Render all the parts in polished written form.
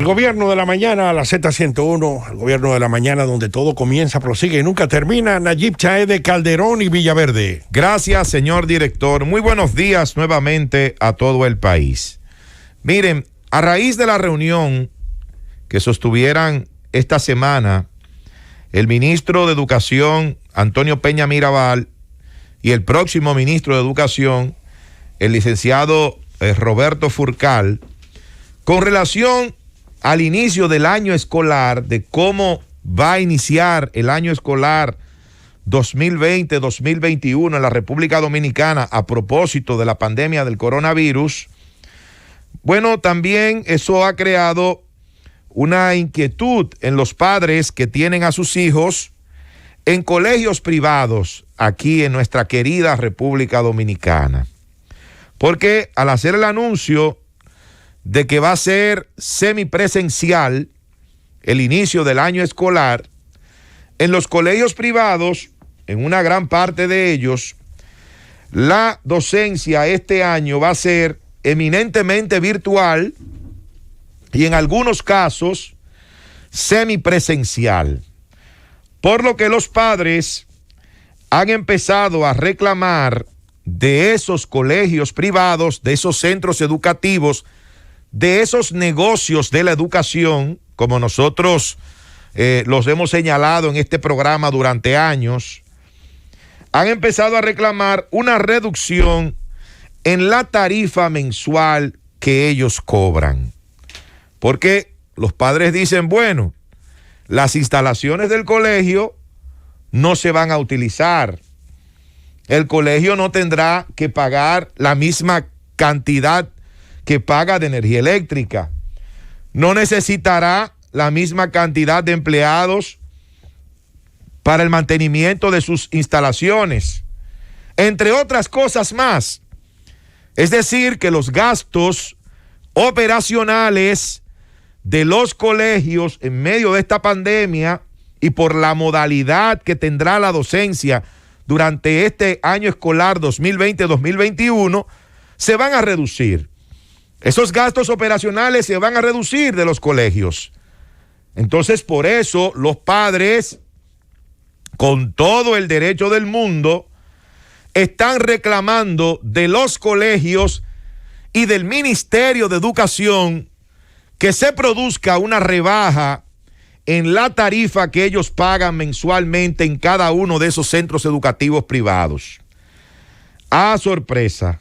gobierno de la mañana, a la Z101, el gobierno de la mañana donde todo comienza, prosigue y nunca termina. Nayib Chaede, Calderón y Villaverde. Gracias, señor director. Muy buenos días nuevamente a todo el país. Miren, a raíz de la reunión que sostuvieran esta semana el ministro de Educación, Antonio Peña Mirabal, y el próximo ministro de Educación, el licenciado Roberto Furcal, con relación al inicio del año escolar, de cómo va a iniciar el año escolar 2020-2021 en la República Dominicana a propósito de la pandemia del coronavirus. Bueno, también eso ha creado una inquietud en los padres que tienen a sus hijos en colegios privados aquí en nuestra querida República Dominicana. Porque al hacer el anuncio de que va a ser semipresencial el inicio del año escolar, en los colegios privados, en una gran parte de ellos, la docencia este año va a ser eminentemente virtual y en algunos casos semipresencial. Por lo que los padres han empezado a reclamar de esos colegios privados, de esos centros educativos, de esos negocios de la educación, como nosotros los hemos señalado en este programa durante años, han empezado a reclamar una reducción en la tarifa mensual que ellos cobran. Porque los padres dicen, bueno, las instalaciones del colegio no se van a utilizar. El colegio no tendrá que pagar la misma cantidad que paga de energía eléctrica. No necesitará la misma cantidad de empleados para el mantenimiento de sus instalaciones, entre otras cosas más. Es decir, que los gastos operacionales de los colegios en medio de esta pandemia y por la modalidad que tendrá la docencia durante este año escolar 2020-2021 se van a reducir. Esos gastos operacionales se van a reducir de los colegios. Entonces, por eso los padres, con todo el derecho del mundo, están reclamando de los colegios y del Ministerio de Educación que se produzca una rebaja en la tarifa que ellos pagan mensualmente en cada uno de esos centros educativos privados. Sorpresa,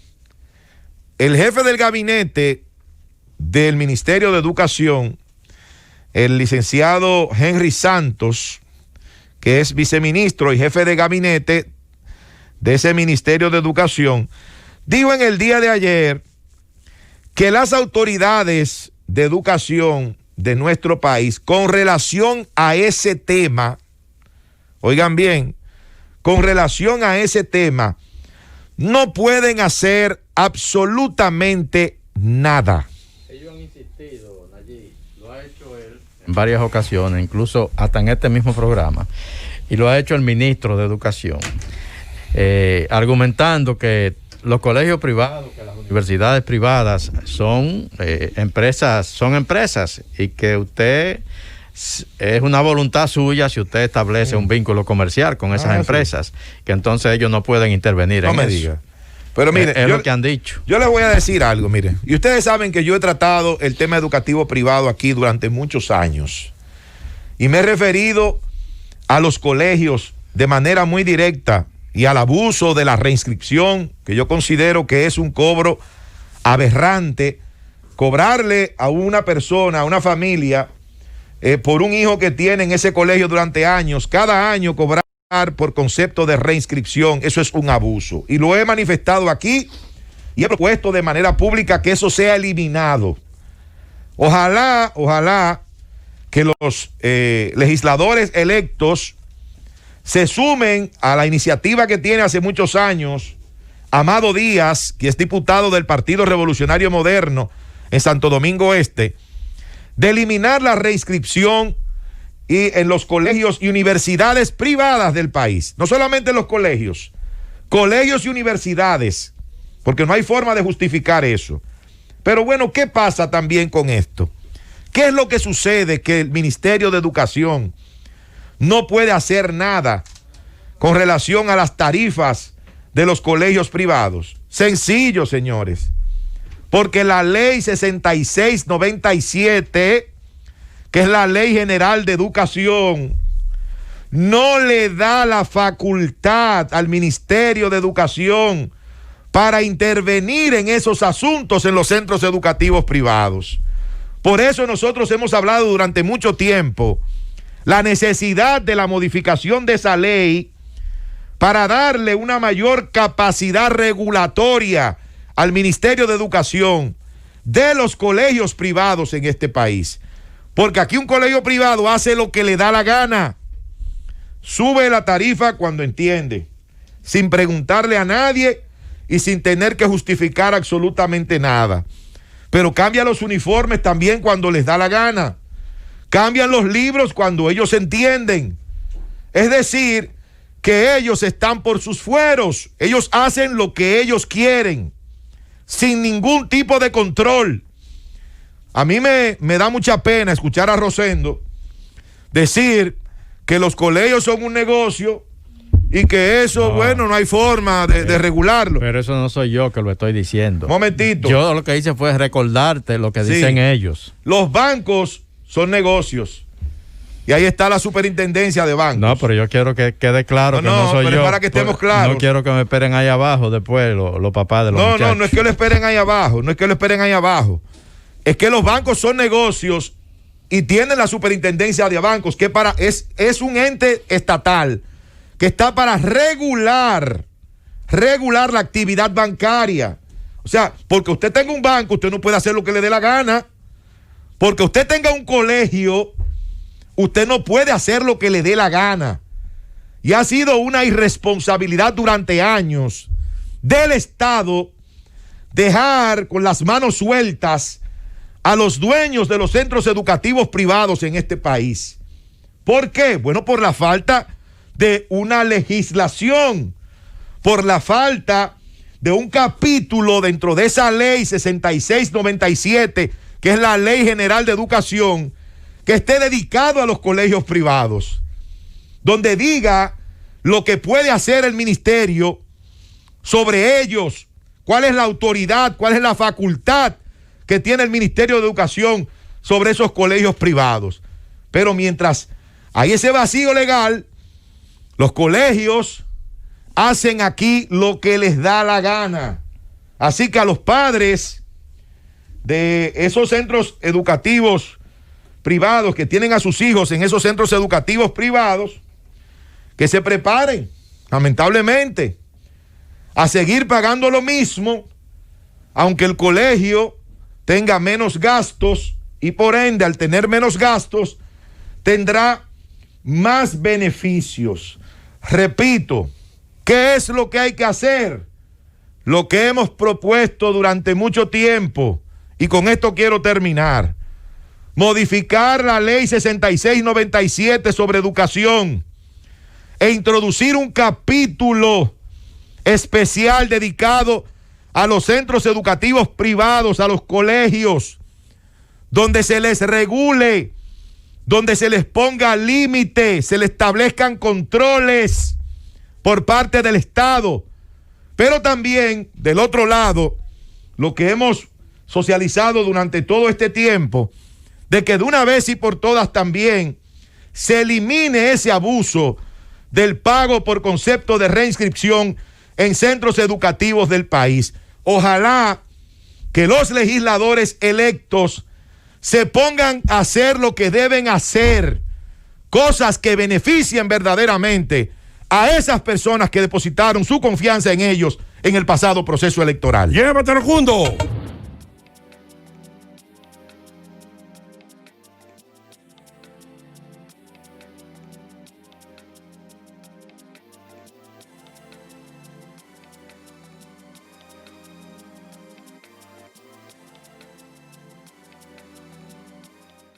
el jefe del gabinete del Ministerio de Educación, el licenciado Henry Santos, que es viceministro y jefe de gabinete de ese Ministerio de Educación, dijo en el día de ayer que las autoridades de educación de nuestro país, con relación a ese tema, oigan bien, con relación a ese tema, no pueden hacer absolutamente nada. Ellos han insistido, Nayib, lo ha hecho él en varias ocasiones, incluso hasta en este mismo programa, y lo ha hecho el ministro de Educación, argumentando que los colegios privados, que las universidades privadas son empresas y que usted es una voluntad suya si usted establece un vínculo comercial con esas empresas, que entonces ellos no pueden intervenir en eso. No me diga. Pero mire, es lo que han dicho. Yo les voy a decir algo, mire. Y ustedes saben que yo he tratado el tema educativo privado aquí durante muchos años. Y me he referido a los colegios de manera muy directa y al abuso de la reinscripción, que yo considero que es un cobro aberrante, cobrarle a una persona, a una familia, por un hijo que tiene en ese colegio durante años, cada año cobrar por concepto de reinscripción, eso es un abuso. Y lo he manifestado aquí y he propuesto de manera pública que eso sea eliminado. Ojalá que los legisladores electos se sumen a la iniciativa que tiene hace muchos años Amado Díaz, que es diputado del Partido Revolucionario Moderno en Santo Domingo Este, de eliminar la reinscripción y en los colegios y universidades privadas del país. No solamente en los colegios y universidades, porque no hay forma de justificar eso. Pero bueno, ¿qué pasa también con esto? ¿Qué es lo que sucede? Que el Ministerio de Educación no puede hacer nada con relación a las tarifas de los colegios privados. Sencillo, señores. Porque la ley 6697, que es la Ley General de Educación, no le da la facultad al Ministerio de Educación para intervenir en esos asuntos en los centros educativos privados. Por eso nosotros hemos hablado durante mucho tiempo la necesidad de la modificación de esa ley para darle una mayor capacidad regulatoria al Ministerio de Educación de los colegios privados en este país. Porque aquí un colegio privado hace lo que le da la gana. Sube la tarifa cuando entiende, sin preguntarle a nadie y sin tener que justificar absolutamente nada. Pero cambia los uniformes también cuando les da la gana. Cambian los libros cuando ellos entienden. Es decir, que ellos están por sus fueros. Ellos hacen lo que ellos quieren, sin ningún tipo de control. A mí me da mucha pena escuchar a Rosendo decir que los colegios son un negocio y que eso, bueno, no hay forma de regularlo. Pero eso no soy yo que lo estoy diciendo. Momentito. Yo lo que hice fue recordarte lo que dicen ellos. Los bancos son negocios. Y ahí está la superintendencia de bancos. No, pero yo quiero que quede claro que no soy pero yo. Para que estemos claros. No quiero que me esperen ahí abajo después los papás de los muchachos. No es que lo esperen ahí abajo. No es que lo esperen ahí abajo. Es que los bancos son negocios y tienen la superintendencia de bancos, que es un ente estatal que está para regular la actividad bancaria. O sea, porque usted tenga un banco, usted no puede hacer lo que le dé la gana. Porque usted tenga un colegio, usted no puede hacer lo que le dé la gana. Y ha sido una irresponsabilidad durante años del Estado dejar con las manos sueltas a los dueños de los centros educativos privados en este país. ¿Por qué? Bueno, por la falta de una legislación, por la falta de un capítulo dentro de esa ley 6697, que es la Ley General de Educación, que esté dedicado a los colegios privados, donde diga lo que puede hacer el ministerio sobre ellos, cuál es la autoridad, cuál es la facultad que tiene el Ministerio de Educación sobre esos colegios privados. Pero mientras hay ese vacío legal, los colegios hacen aquí lo que les da la gana. Así que a los padres de esos centros educativos privados que tienen a sus hijos en esos centros educativos privados, que se preparen, lamentablemente, a seguir pagando lo mismo, aunque el colegio tenga menos gastos y por ende, al tener menos gastos, tendrá más beneficios. Repito, ¿qué es lo que hay que hacer? Lo que hemos propuesto durante mucho tiempo, y con esto quiero terminar: modificar la ley 6697 sobre educación e introducir un capítulo especial dedicado a los centros educativos privados, a los colegios, donde se les regule, donde se les ponga límite, se les establezcan controles por parte del Estado. Pero también, del otro lado, lo que hemos socializado durante todo este tiempo, de que de una vez y por todas también se elimine ese abuso del pago por concepto de reinscripción en centros educativos del país. Ojalá que los legisladores electos se pongan a hacer lo que deben hacer, cosas que beneficien verdaderamente a esas personas que depositaron su confianza en ellos en el pasado proceso electoral. Llévatelo, Jundo.